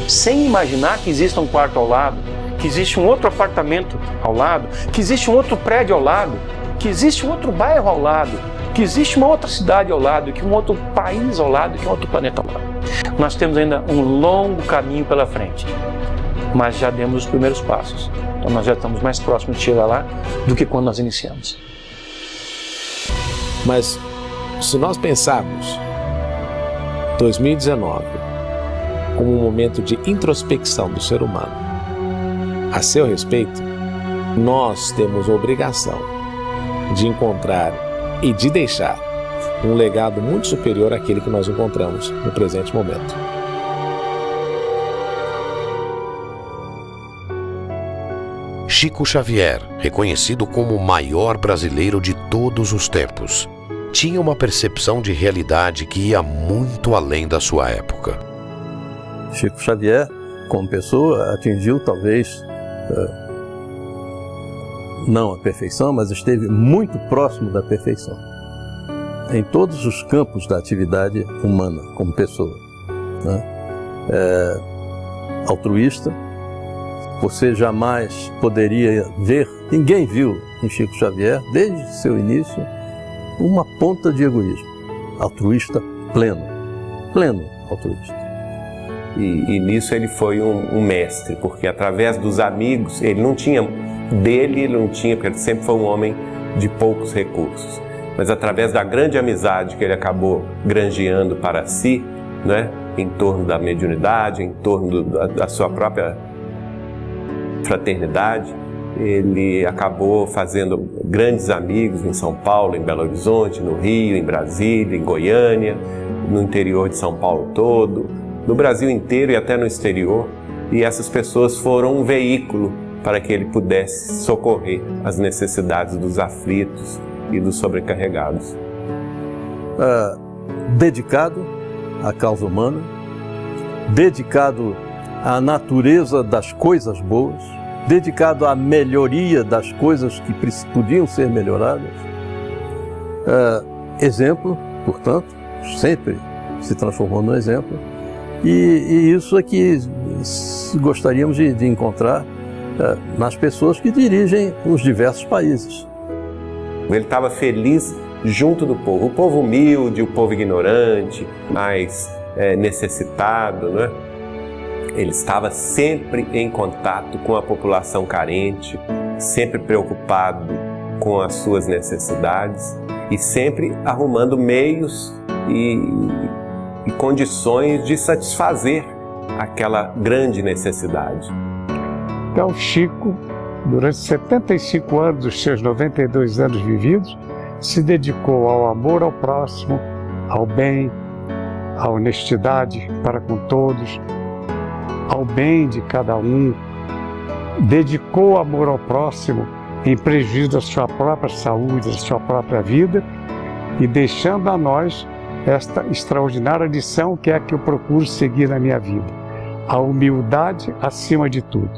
sem imaginar que existe um quarto ao lado, que existe um outro apartamento ao lado, que existe um outro prédio ao lado, que existe um outro bairro ao lado, que existe uma outra cidade ao lado, que um outro país ao lado, que um outro planeta ao lado. Nós temos ainda um longo caminho pela frente, mas já demos os primeiros passos. Então nós já estamos mais próximos de chegar lá do que quando nós iniciamos. Mas se nós pensarmos 2019 como um momento de introspecção do ser humano a seu respeito, nós temos a obrigação de encontrar e de deixar um legado muito superior àquele que nós encontramos no presente momento. Chico Xavier, reconhecido como o maior brasileiro de todos os tempos, tinha uma percepção de realidade que ia muito além da sua época. Chico Xavier, como pessoa, atingiu talvez não a perfeição, mas esteve muito próximo da perfeição em todos os campos da atividade humana como pessoa, né? Altruísta. Você jamais poderia ver, ninguém viu em Chico Xavier, desde seu início, uma ponta de egoísmo. Altruísta pleno altruísta. E nisso ele foi um mestre, porque através dos amigos, ele não tinha, porque ele sempre foi um homem de poucos recursos. Mas através da grande amizade que ele acabou granjeando para si, né, em torno da mediunidade, em torno da sua própria fraternidade, ele acabou fazendo grandes amigos em São Paulo, em Belo Horizonte, no Rio, em Brasília, em Goiânia, no interior de São Paulo todo, no Brasil inteiro e até no exterior. E essas pessoas foram um veículo para que ele pudesse socorrer as necessidades dos aflitos e dos sobrecarregados. Dedicado à causa humana, dedicado à natureza das coisas boas, dedicado à melhoria das coisas que podiam ser melhoradas. Exemplo, portanto, sempre se transformou no exemplo, e isso é que gostaríamos de encontrar nas pessoas que dirigem os diversos países. Ele estava feliz junto do povo, o povo humilde, o povo ignorante, mais necessitado, né? Ele estava sempre em contato com a população carente, sempre preocupado com as suas necessidades e sempre arrumando meios e condições de satisfazer aquela grande necessidade. Então, Chico, durante 75 anos dos seus 92 anos vividos, se dedicou ao amor ao próximo, ao bem, à honestidade para com todos, ao bem de cada um, dedicou amor ao próximo em prejuízo da sua própria saúde, da sua própria vida, e deixando a nós esta extraordinária lição que é a que eu procuro seguir na minha vida: a humildade acima de tudo.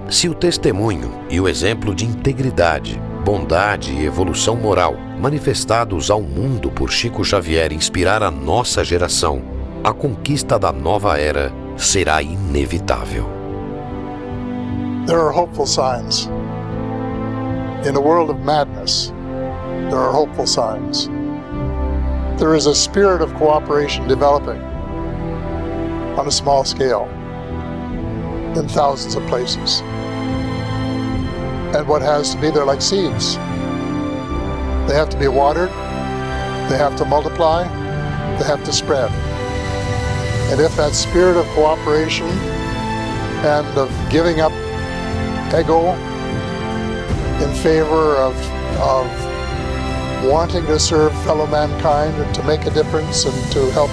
Se o testemunho e o exemplo de integridade, bondade e evolução moral manifestados ao mundo por Chico Xavier inspirar a nossa geração, a conquista da nova era será inevitável. There are hopeful signs. In a world of madness, there are hopeful signs. There is a spirit of cooperation developing on a small scale in thousands of places. And what has to be, they're like seeds. They have to be watered, they have to multiply, they have to spread. And if that spirit of cooperation and of giving up ego in favor of wanting to serve fellow mankind and to make a difference and to help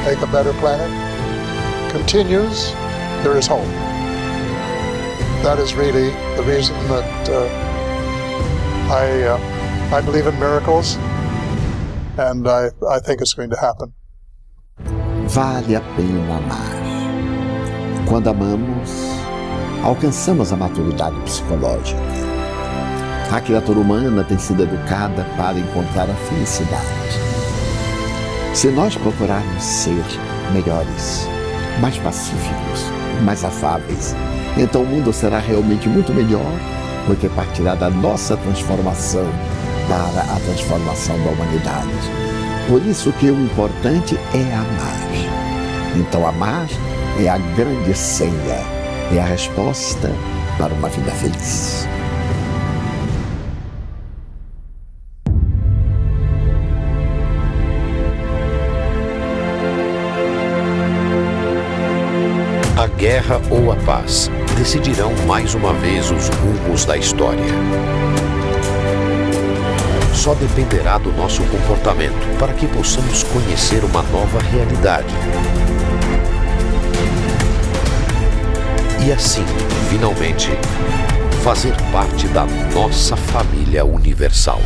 make a better planet continues, there is hope. That is really the reason that I believe in miracles, and I think it's going to happen. Vale a pena amar. Quando amamos, alcançamos a maturidade psicológica. A criatura humana tem sido educada para encontrar a felicidade. Se nós procurarmos ser melhores, mais pacíficos, mais afáveis, então o mundo será realmente muito melhor, porque partirá da nossa transformação para a transformação da humanidade. Por isso que o importante é amar. Então amar é a grande senha, é a resposta para uma vida feliz. A guerra ou a paz decidirão mais uma vez os rumos da história. só dependerá do nosso comportamento para que possamos conhecer uma nova realidade. E assim, finalmente, fazer parte da nossa família universal.